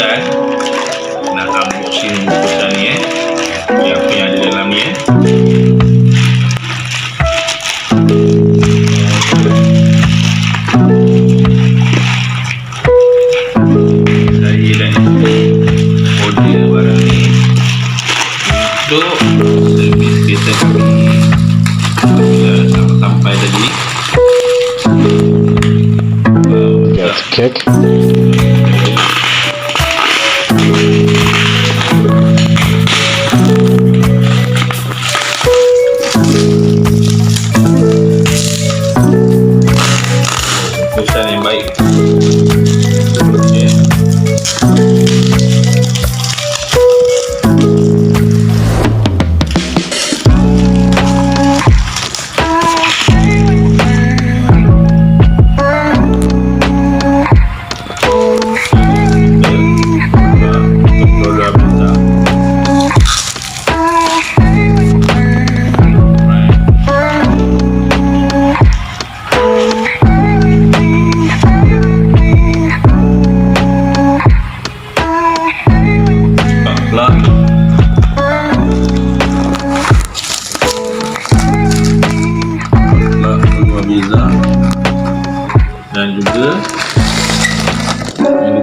bungkusan. Nak unboxing bungkusan ni yang punya ada dalam ni saya dah order barang ni untuk servis kereta kami. Sampai tadi That's kick. Keputusan yang baik. Bezza dan juga ini